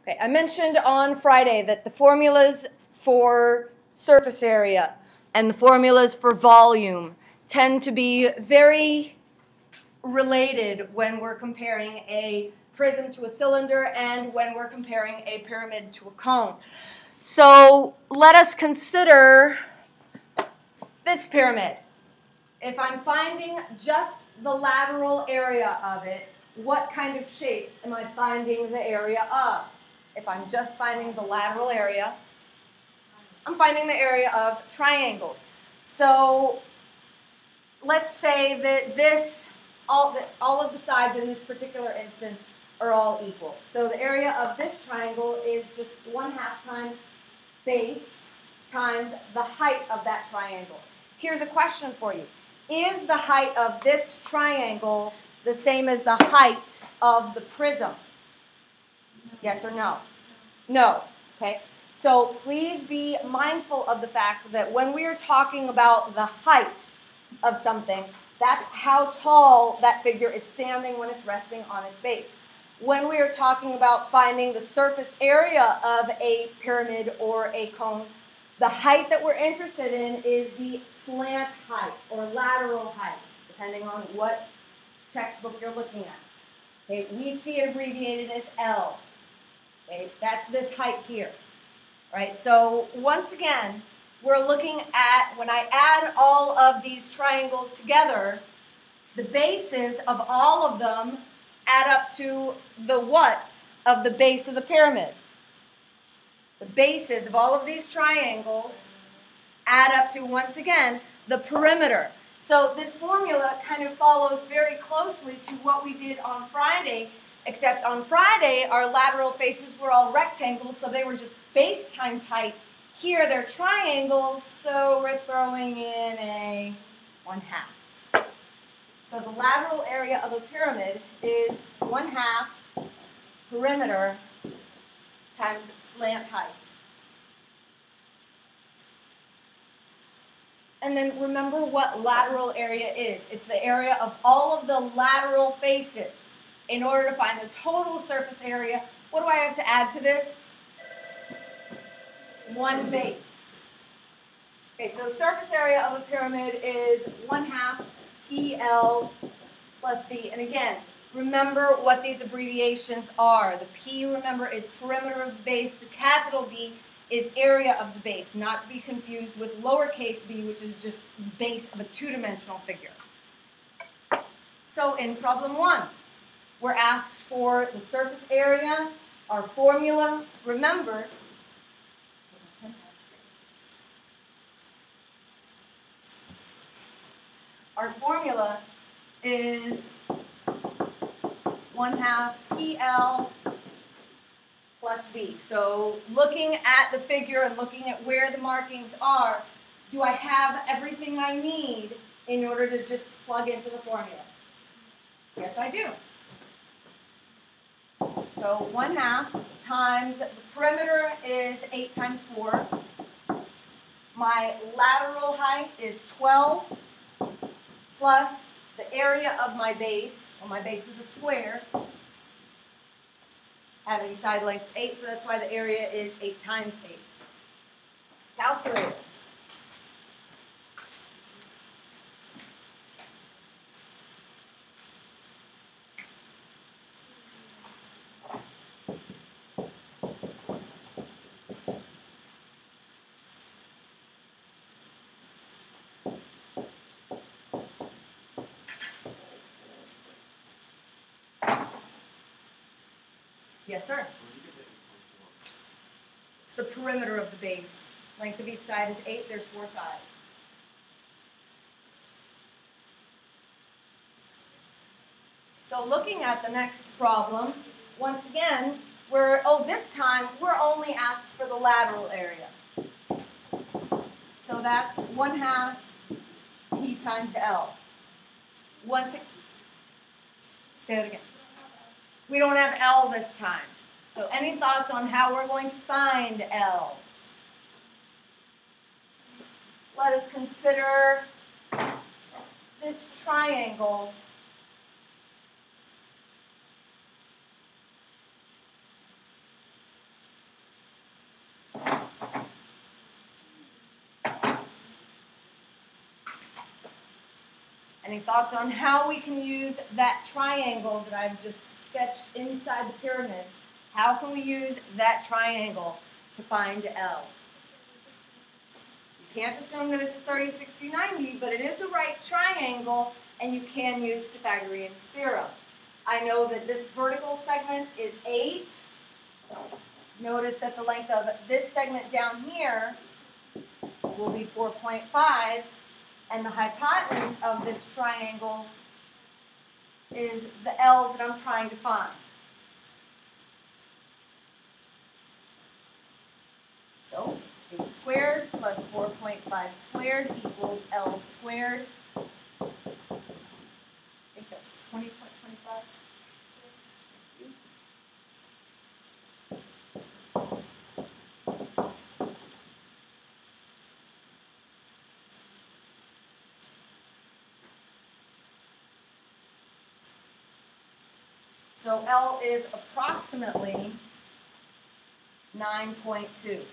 Okay, I mentioned on Friday that the formulas for surface area and the formulas for volume tend to be very related when we're comparing a prism to a cylinder and when we're comparing a pyramid to a cone. So let us consider this pyramid. If I'm finding just the lateral area of it, what kind of shapes am I finding the area of? If I'm just finding the lateral area, I'm finding the area of triangles. So let's say that all of the sides in this particular instance are all equal. So the area of this triangle is just 1/2 times base times the height of that triangle. Here's a question for you. Is the height of this triangle the same as the height of the prism? Yes or no? No. Okay. So please be mindful of the fact that when we are talking about the height of something, that's how tall that figure is standing when it's resting on its base. When we are talking about finding the surface area of a pyramid or a cone, the height that we're interested in is the slant height or lateral height, depending on what textbook you're looking at. Okay, we see it abbreviated as L. Okay, that's this height here. Right? So once again, we're looking at, when I add all of these triangles together, the bases of all of them add up to the what of the base of the pyramid? The bases of all of these triangles add up to, once again, the perimeter. So this formula kind of follows very closely to what we did on Friday, except on Friday our lateral faces were all rectangles, so they were just base times height. Here they're triangles, so we're throwing in a 1/2. So the lateral area of a pyramid is 1/2 perimeter times slant height. And then remember what lateral area is. It's the area of all of the lateral faces. In order to find the total surface area, what do I have to add to this? One base. Okay, so the surface area of a pyramid is 1/2 PL plus B. And again, remember what these abbreviations are. The P, remember, is perimeter of the base. The capital B is area of the base, not to be confused with lowercase b, which is just base of a two-dimensional figure. So in problem 1, we're asked for the surface area. Our formula, remember, our formula is 1/2 PL plus B. So looking at the figure and looking at where the markings are, do I have everything I need in order to just plug into the formula? Yes, I do. So 1/2 times, the perimeter is 8 times 4. My lateral height is 12 plus the area of my base. Well, my base is a square, having side length 8, so that's why the area is 8 times 8. Calculate. Yes, sir. The perimeter of the base. Length of each side is 8. There's 4 sides. So looking at the next problem, once again, this time we're only asked for the lateral area. So that's 1/2 P times L. Say that again. We don't have L this time. So any thoughts on how we're going to find L? Let us consider this triangle. Any thoughts on how we can use that triangle that I've just sketched inside the pyramid? How can we use that triangle to find L? You can't assume that it's a 30, 60, 90, but it is the right triangle, and you can use Pythagorean theorem. I know that this vertical segment is 8. Notice that the length of this segment down here will be 4.5, and the hypotenuse of this triangle is the L that I'm trying to find. So 8 squared plus 4.5 squared equals L squared. I think that's 20.25. So L is approximately 9.2.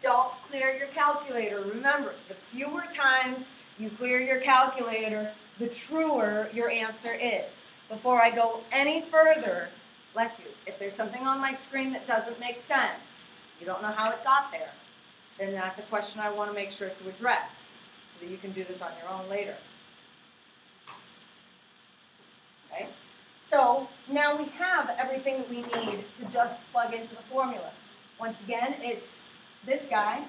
Don't clear your calculator. Remember, the fewer times you clear your calculator, the truer your answer is. Before I go any further, bless you, if there's something on my screen that doesn't make sense, you don't know how it got there, then that's a question I want to make sure to address so that you can do this on your own later. Okay? So now we have everything that we need to just plug into the formula. Once again, it's this guy.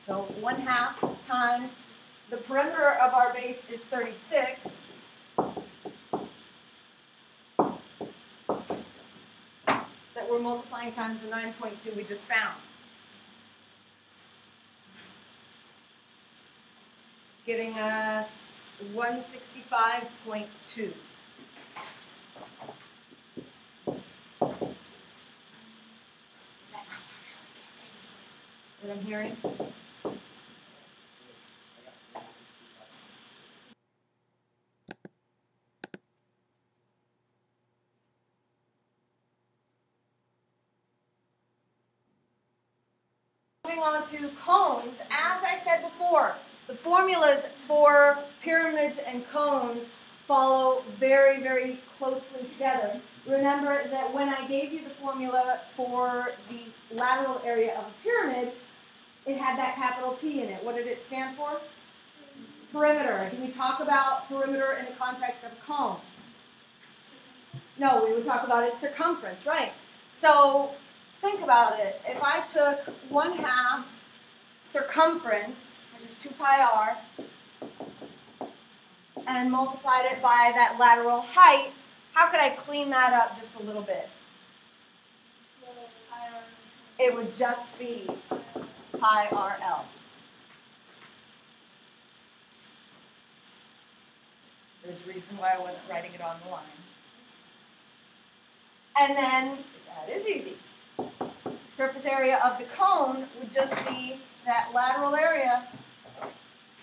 So 1/2 times the perimeter of our base is 36. That we're multiplying times the 9.2 we just found. Giving us 165.2. What I'm hearing? Moving on to cones, as I said before, the formulas for pyramids and cones follow very, very closely together. Remember that when I gave you the formula for the lateral area of a pyramid, it had that capital P in it. What did it stand for? Perimeter. Can we talk about perimeter in the context of a cone? No, we would talk about its circumference, right? So think about it. If I took 1/2 circumference, which is 2 pi r, and multiplied it by that lateral height, how could I clean that up just a little bit? It would just be pi RL. There's a reason why I wasn't writing it on the line. And then, that is easy. Surface area of the cone would just be that lateral area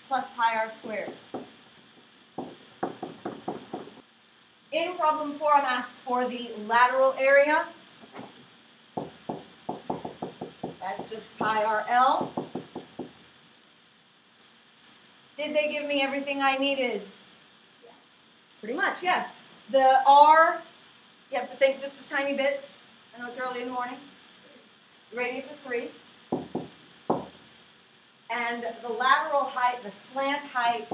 plus pi r squared. In problem 4, I'm asked for the lateral area. That's just pi RL. Did they give me everything I needed? Yeah. Pretty much, yes. The R, you have to think just a tiny bit. I know it's early in the morning. The radius is 3. And the lateral height, the slant height,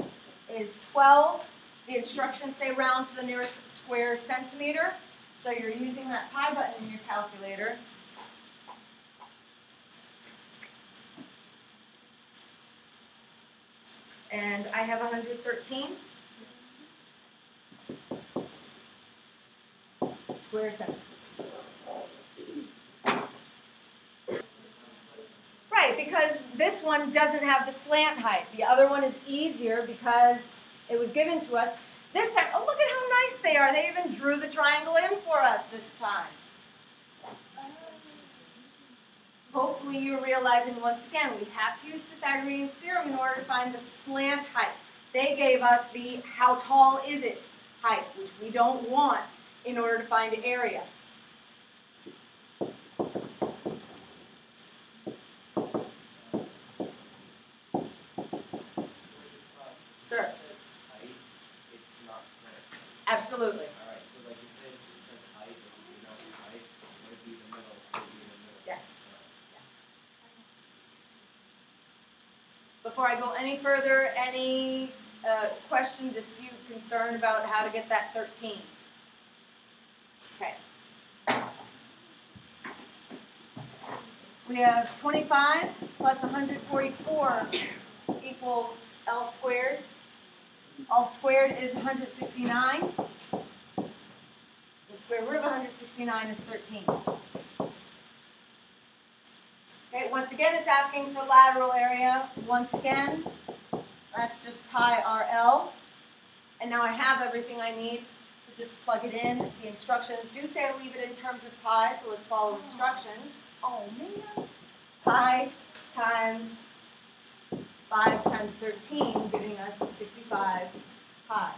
is 12. The instructions say round to the nearest square centimeter. So you're using that pi button in your calculator. And I have 113 square centimeters. Right, because this one doesn't have the slant height. The other one is easier because it was given to us. This time, oh, look at how nice they are. They even drew the triangle in for us this time. Hopefully you're realizing once again, we have to use Pythagorean theorem in order to find the slant height. They gave us the how tall is it height, which we don't want in order to find area. before I go any further, any question, dispute, concern about how to get that 13? Okay. We have 25 plus 144 equals L squared. L squared is 169. The square root of 169 is 13. Okay, once again, it's asking for lateral area. Once again, that's just pi RL. And now I have everything I need to just plug it in. The instructions do say I leave it in terms of pi, so let's follow instructions. Oh, man. Pi times 5 times 13, giving us 65 pi.